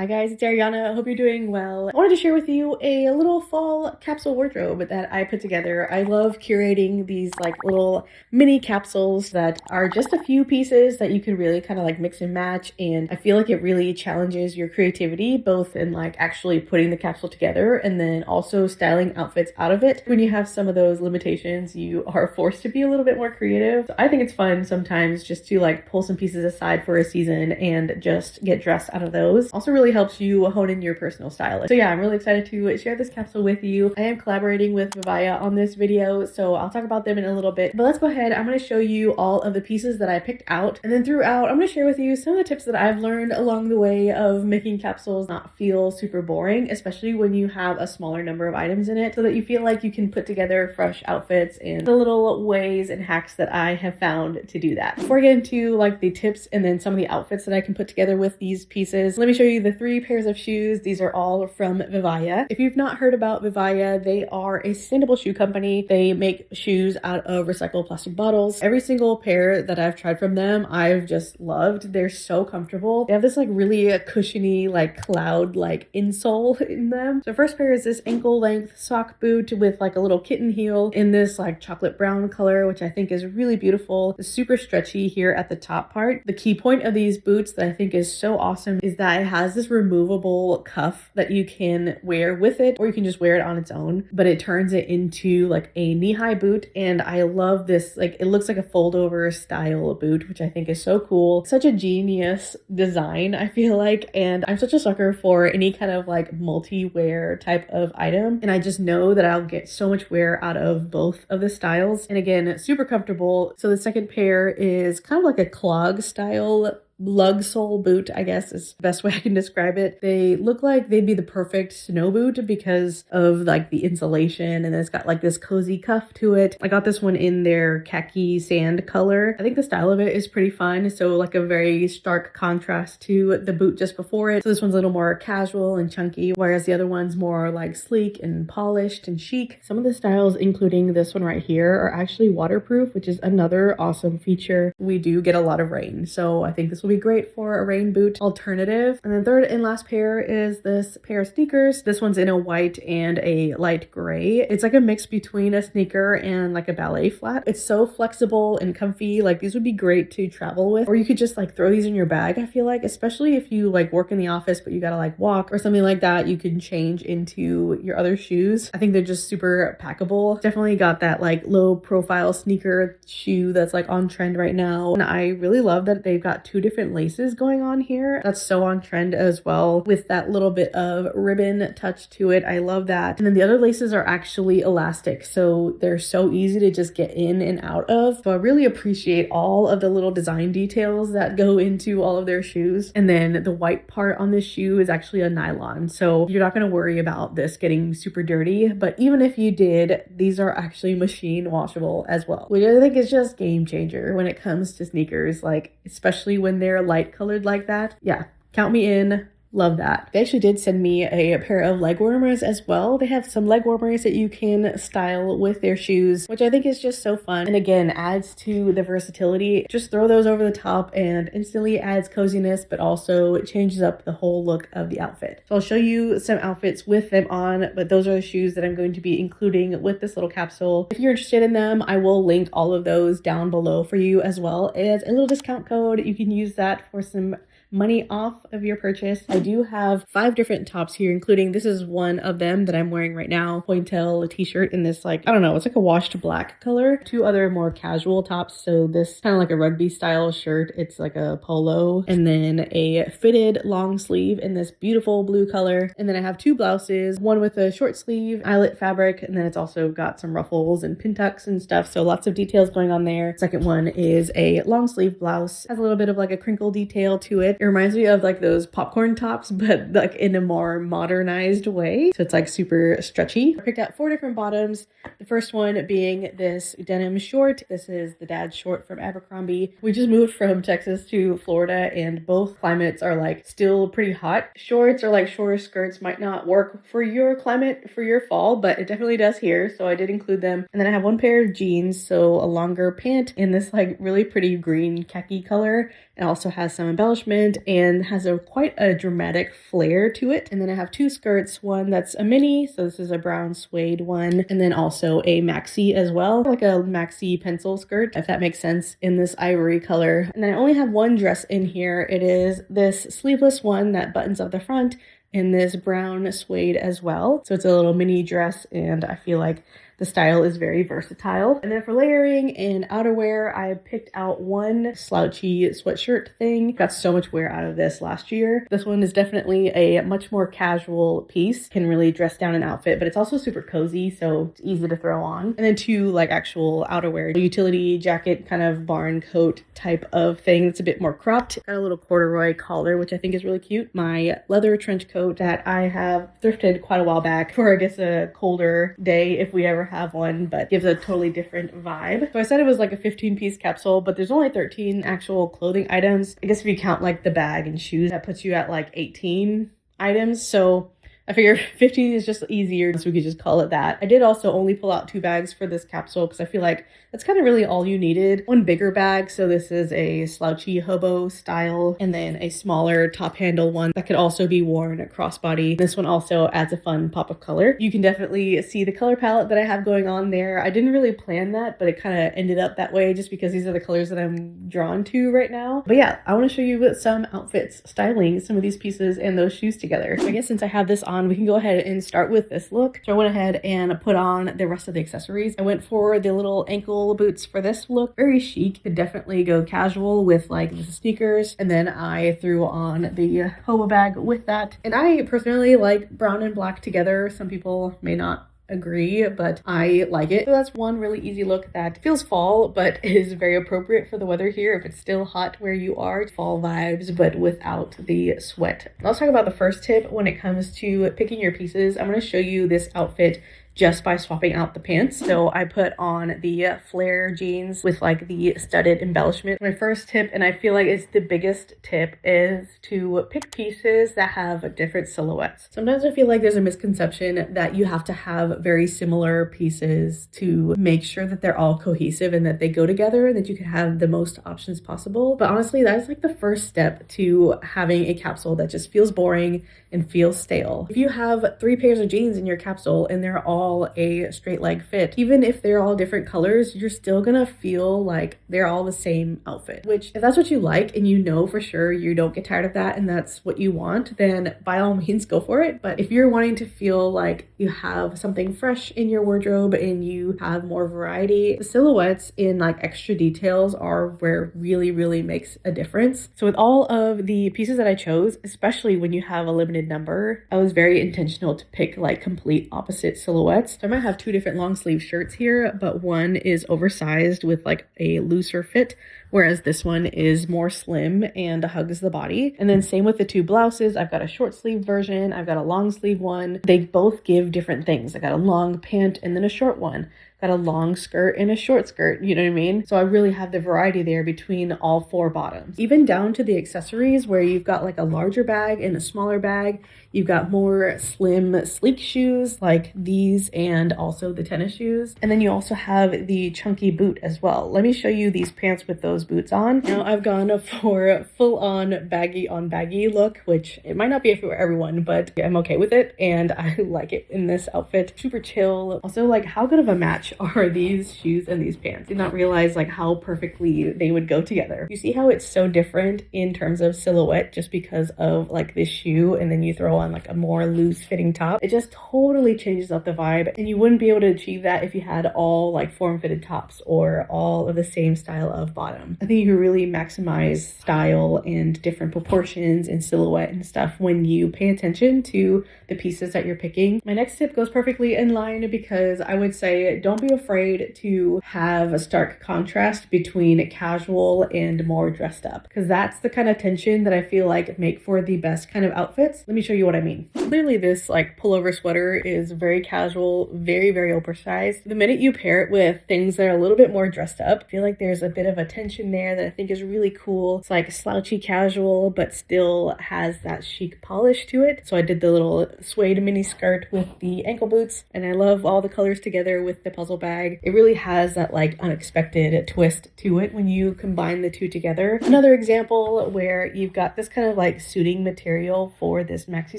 Hi guys, it's Ariana. I hope you're doing well. I wanted to share with you a little fall capsule wardrobe that I put together. I love curating these like little mini capsules that are just a few pieces that you can really kind of like mix and match, and I feel like it really challenges your creativity both in like actually putting the capsule together and then also styling outfits out of it. When you have some of those limitations, you are forced to be a little bit more creative. So I think it's fun sometimes just to like pull some pieces aside for a season and just get dressed out of those. Also really helps you hone in your personal style. So yeah, I'm really excited to share this capsule with you. I am collaborating with Vivaya on this video, so I'll talk about them in a little bit, but let's go ahead. I'm going to show you all of the pieces that I picked out, and then throughout I'm going to share with you some of the tips that I've learned along the way of making capsules not feel super boring, especially when you have a smaller number of items in it, so that you feel like you can put together fresh outfits, and the little ways and hacks that I have found to do that. Before I get into like the tips and then some of the outfits that I can put together with these pieces, let me show you the 3 pairs of shoes. These are all from Vivaya. If you've not heard about Vivaya, they are a sustainable shoe company. They make shoes out of recycled plastic bottles. Every single pair that I've tried from them, I've just loved. They're so comfortable. They have this like really cushiony, like cloud like insole in them. So first pair is this ankle length sock boot with like a little kitten heel in this like chocolate brown color, which I think is really beautiful. It's super stretchy here at the top part. The key point of these boots that I think is so awesome is that it has this removable cuff that you can wear with it, or you can just wear it on its own, but it turns it into like a knee-high boot. And I love this, like it looks like a fold over style boot, which I think is so cool. Such a genius design, I feel like, and I'm such a sucker for any kind of like multi-wear type of item, and I just know that I'll get so much wear out of both of the styles. And again, super comfortable. So the second pair is kind of like a clog style lug sole boot, I guess is the best way I can describe it. They look like they'd be the perfect snow boot because of like the insulation, and then it's got like this cozy cuff to it. I got this one in their khaki sand color. I think the style of it is pretty fun. So like a very stark contrast to the boot just before it. So this one's a little more casual and chunky, whereas the other one's more like sleek and polished and chic. Some of the styles, including this one right here, are actually waterproof, which is another awesome feature. We do get a lot of rain, so I think this will be great for a rain boot alternative. And then third and last pair is this pair of sneakers. This one's in a white and a light gray. It's like a mix between a sneaker and like a ballet flat. It's so flexible and comfy. Like these would be great to travel with, or you could just like throw these in your bag. I feel like, especially if you like work in the office but you gotta like walk or something like that, you can change into your other shoes. I think they're just super packable. Definitely got that like low profile sneaker shoe that's like on trend right now, and I really love that they've got 2 different laces going on here. That's so on trend as well, with that little bit of ribbon touch to it. I love that. And then the other laces are actually elastic, so they're so easy to just get in and out of. So I really appreciate all of the little design details that go into all of their shoes. And then the white part on this shoe is actually a nylon, so you're not going to worry about this getting super dirty. But even if you did, these are actually machine washable as well, which I think is just game changer when it comes to sneakers, like especially when they're light colored like that. Yeah, count me in. Love that. They actually did send me a pair of leg warmers as well. They have some leg warmers that you can style with their shoes, which I think is just so fun. And again, adds to the versatility. Just throw those over the top and instantly adds coziness, but also changes up the whole look of the outfit. So I'll show you some outfits with them on, but those are the shoes that I'm going to be including with this little capsule. If you're interested in them, I will link all of those down below for you, as well as a little discount code. You can use that for some money off of your purchase. I do have 5 different tops here, including this is one of them that I'm wearing right now, pointel t-shirt in this like, I don't know, it's like a washed black color. 2 other more casual tops. So this kind of like a rugby style shirt, it's like a polo, and then a fitted long sleeve in this beautiful blue color. And then I have 2 blouses, one with a short sleeve eyelet fabric, and then it's also got some ruffles and pin tucks and stuff, so lots of details going on there. Second one is a long sleeve blouse, has a little bit of like a crinkle detail to it. It reminds me of like those popcorn tops, but like in a more modernized way. So it's like super stretchy. I picked out 4 different bottoms. The first one being this denim short. This is the dad short from Abercrombie. We just moved from Texas to Florida, and both climates are like still pretty hot. Shorts or like shorter skirts might not work for your climate for your fall, but it definitely does here. So I did include them. And then I have 1 pair of jeans, so a longer pant in this like really pretty green khaki color, It also has some embellishment and has a quite a dramatic flare to it. And then I have two skirts, one that's a mini, so this is a brown suede one, and then also a maxi as well, like a maxi pencil skirt, if that makes sense, in this ivory color. And then I only have one dress in here. It is this sleeveless one that buttons up the front in this brown suede as well. So it's a little mini dress, and I feel like the style is very versatile. And then for layering and outerwear, I picked out one slouchy sweatshirt thing. Got so much wear out of this last year. This one is definitely a much more casual piece. Can really dress down an outfit, but it's also super cozy, so it's easy to throw on. And then two like actual outerwear, utility jacket, kind of barn coat type of thing. It's a bit more cropped. Got a little corduroy collar, which I think is really cute. My leather trench coat that I have thrifted quite a while back for, I guess, a colder day if we ever have one, but gives a totally different vibe. So I said it was like a 15-piece capsule, but there's only 13 actual clothing items. I guess if you count like the bag and shoes, that puts you at like 18 items. So I figure 15 is just easier, so we could just call it that. I did also only pull out 2 bags for this capsule because I feel like that's kind of really all you needed. One bigger bag, so this is a slouchy hobo style, and then a smaller top handle one that could also be worn crossbody. This one also adds a fun pop of color. You can definitely see the color palette that I have going on there. I didn't really plan that, but it kind of ended up that way just because these are the colors that I'm drawn to right now. But yeah, I want to show you some outfits, styling some of these pieces and those shoes together. So I guess since I have this on, we can go ahead and start with this look. So I went ahead and put on the rest of the accessories. I went for the little ankle boots for this look. Very chic. Could definitely go casual with like the sneakers. And then I threw on the hobo bag with that. And I personally like brown and black together. Some people may not agree, but I like it. So that's one really easy look that feels fall, but is very appropriate for the weather here. If it's still hot where you are, fall vibes, but without the sweat. Let's talk about the first tip when it comes to picking your pieces. I'm going to show you this outfit just by swapping out the pants. So I put on the flare jeans with like the studded embellishment. My first tip, and I feel like it's the biggest tip, is to pick pieces that have different silhouettes. Sometimes I feel like there's a misconception that you have to have very similar pieces to make sure that they're all cohesive and that they go together and that you can have the most options possible. But honestly, that's like the first step to having a capsule that just feels boring and feels stale. If you have 3 pairs of jeans in your capsule and they're all a straight leg fit, even if they're all different colors, you're still gonna feel like they're all the same outfit. Which, if that's what you like and you know for sure you don't get tired of that and that's what you want, then by all means go for it. But if you're wanting to feel like you have something fresh in your wardrobe and you have more variety, the silhouettes in like extra details are where it really makes a difference. So with all of the pieces that I chose, especially when you have a limited number, I was very intentional to pick like complete opposite silhouettes. So I might have 2 different long sleeve shirts here, but one is oversized with like a looser fit, whereas this one is more slim and hugs the body. And then same with the 2 blouses. I've got a short sleeve version, I've got a long sleeve one. They both give different things. I got a long pant and then a short one. Got a long skirt and a short skirt, you know what I mean? So I really have the variety there between all 4 bottoms. Even down to the accessories where you've got like a larger bag and a smaller bag. You've got more slim, sleek shoes like these and also the tennis shoes. And then you also have the chunky boot as well. Let me show you these pants with those boots on. Now I've gone for full-on baggy on baggy look, which it might not be for everyone, but I'm okay with it and I like it in this outfit. Super chill. Also, like, how good of a match are these shoes and these pants? Did not realize like how perfectly they would go together. You see how it's so different in terms of silhouette just because of like this shoe, and then you throw on like a more loose fitting top. It just totally changes up the vibe, and you wouldn't be able to achieve that if you had all like form-fitted tops or all of the same style of bottom. I think you really maximize style and different proportions and silhouette and stuff when you pay attention to the pieces that you're picking. My next tip goes perfectly in line because I would say don't be afraid to have a stark contrast between casual and more dressed up, because that's the kind of tension that I feel like make for the best kind of outfits. Let me show you what I mean. Clearly this like pullover sweater is very casual, very, very oversized. The minute you pair it with things that are a little bit more dressed up, I feel like there's a bit of a tension there that I think is really cool. It's like slouchy casual, but still has that chic polish to it. So I did the little suede mini skirt with the ankle boots, and I love all the colors together with the puzzle bag. It really has that like unexpected twist to it when you combine the two together. Another example where you've got this kind of like suiting material for this maxi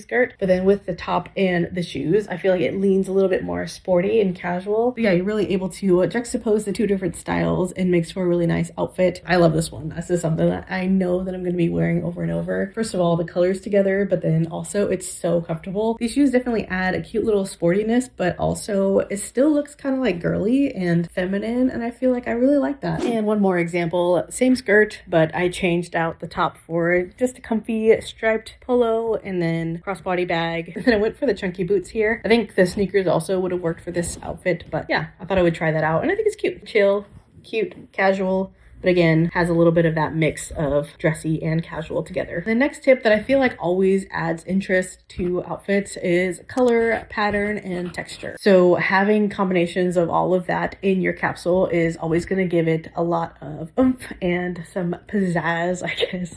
skirt, but then with the top and the shoes, I feel like it leans a little bit more sporty and casual. But yeah, you're really able to juxtapose the two different styles and makes for a really nice outfit. I love this one. This is something that I know that I'm going to be wearing over and over. First of all, the colors together, but then also it's so comfortable. These shoes definitely add a cute little sportiness, but also it still looks kind of like girly and feminine, and I feel like I really like that. And one more example, same skirt, but I changed out the top for just a comfy striped polo and then crossbody bag. And then I went for the chunky boots here. I think the sneakers also would have worked for this outfit, but yeah, I thought I would try that out, and I think it's cute. Chill, cute, casual, but again, has a little bit of that mix of dressy and casual together. The next tip that I feel like always adds interest to outfits is color, pattern, and texture. So having combinations of all of that in your capsule is always going to give it a lot of oomph and some pizzazz, I guess.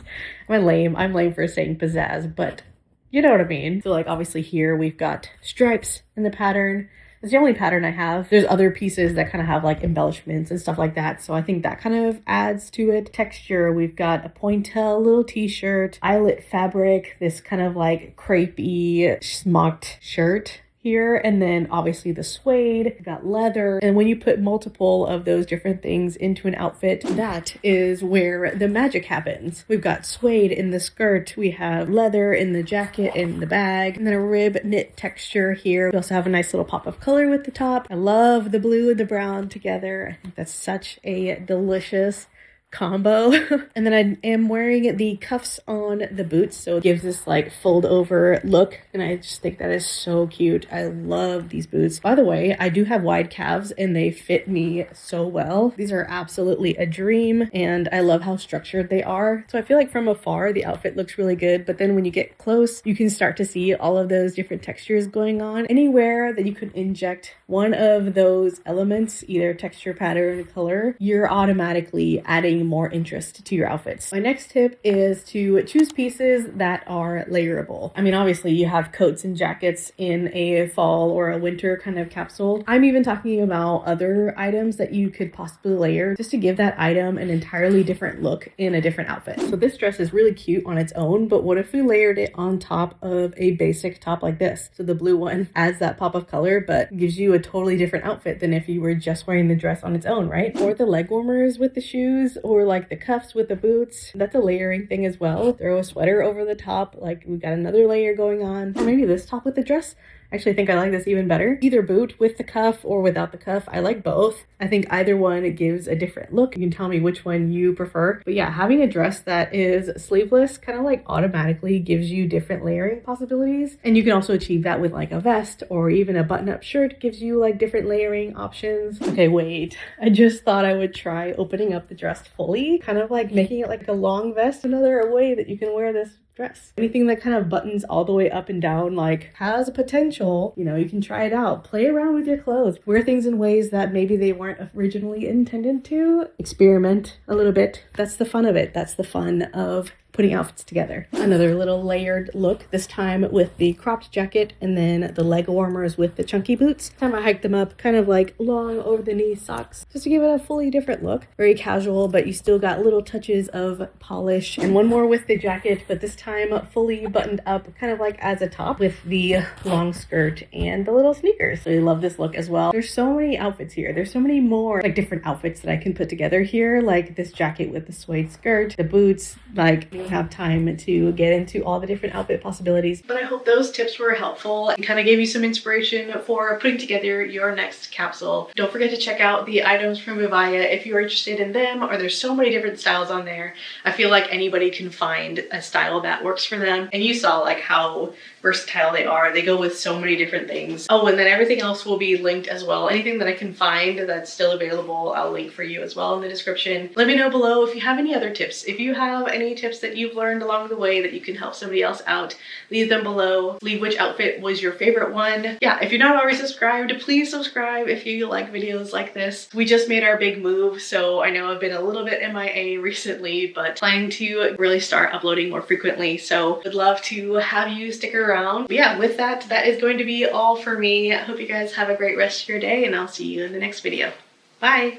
I'm lame for saying pizzazz, but you know what I mean. So like obviously here we've got stripes in the pattern. It's the only pattern I have. There's other pieces that kind of have like embellishments and stuff like that. So I think that kind of adds to it. Texture, we've got a pointel little t-shirt, eyelet fabric, this kind of like crepey smocked shirt here, and then obviously the suede, we've got leather. And when you put multiple of those different things into an outfit, that is where the magic happens. We've got suede in the skirt, we have leather in the jacket and the bag, and then a rib knit texture here. We also have a nice little pop of color with the top. I love the blue and the brown together. I think that's such a delicious combo. And then I am wearing the cuffs on the boots, so it gives this like fold over look, and I just think that is so cute. I love these boots. By the way, I do have wide calves and they fit me so well. These are absolutely a dream, and I love how structured they are. So I feel like from afar the outfit looks really good, but then when you get close you can start to see all of those different textures going on. Anywhere that you could inject one of those elements, either texture, pattern, color, you're automatically adding more interest to your outfits. My next tip is to choose pieces that are layerable. I mean, obviously you have coats and jackets in a fall or a winter kind of capsule. I'm even talking about other items that you could possibly layer just to give that item an entirely different look in a different outfit. So this dress is really cute on its own, but what if we layered it on top of a basic top like this? So the blue one adds that pop of color, but gives you a totally different outfit than if you were just wearing the dress on its own, right? Or the leg warmers with the shoes, or like the cuffs with the boots. That's a layering thing as well. Throw a sweater over the top, like we got another layer going on. Or maybe this top with the dress. Actually, I think I like this even better. Either boot with the cuff or without the cuff. I like both. I think either one gives a different look. You can tell me which one you prefer. But yeah, having a dress that is sleeveless kind of like automatically gives you different layering possibilities. And you can also achieve that with like a vest or even a button-up shirt gives you like different layering options. Okay, wait. I just thought I would try opening up the dress fully, kind of like making it like a long vest. Another way that you can wear this dress. Anything that kind of buttons all the way up and down like has a potential, you know, you can try it out. Play around with your clothes. Wear things in ways that maybe they weren't originally intended to. Experiment a little bit. That's the fun of it. That's the fun of putting outfits together. Another little layered look, this time with the cropped jacket and then the leg warmers with the chunky boots. This time I hiked them up kind of like long over the knee socks just to give it a fully different look. Very casual, but you still got little touches of polish. And one more with the jacket, but this time fully buttoned up kind of like as a top with the long skirt and the little sneakers. So I love this look as well. There's so many outfits here. There's so many more like different outfits that I can put together here, like this jacket with the suede skirt, the boots, like have time to get into all the different outfit possibilities. But I hope those tips were helpful and kind of gave you some inspiration for putting together your next capsule. Don't forget to check out the items from Vivaya if you're interested in them, or there's so many different styles on there. I feel like anybody can find a style that works for them. And you saw like how versatile they are. They go with so many different things. Oh, and then everything else will be linked as well. Anything that I can find that's still available, I'll link for you as well in the description. Let me know below if you have any other tips. If you have any tips that that you've learned along the way that you can help somebody else out. Leave them below. Leave which outfit was your favorite one. Yeah, if you're not already subscribed, please subscribe if you like videos like this. We just made our big move, so I know I've been a little bit MIA recently, but planning to really start uploading more frequently. So would love to have you stick around. But yeah, with that, that is going to be all for me. I hope you guys have a great rest of your day, and I'll see you in the next video. Bye!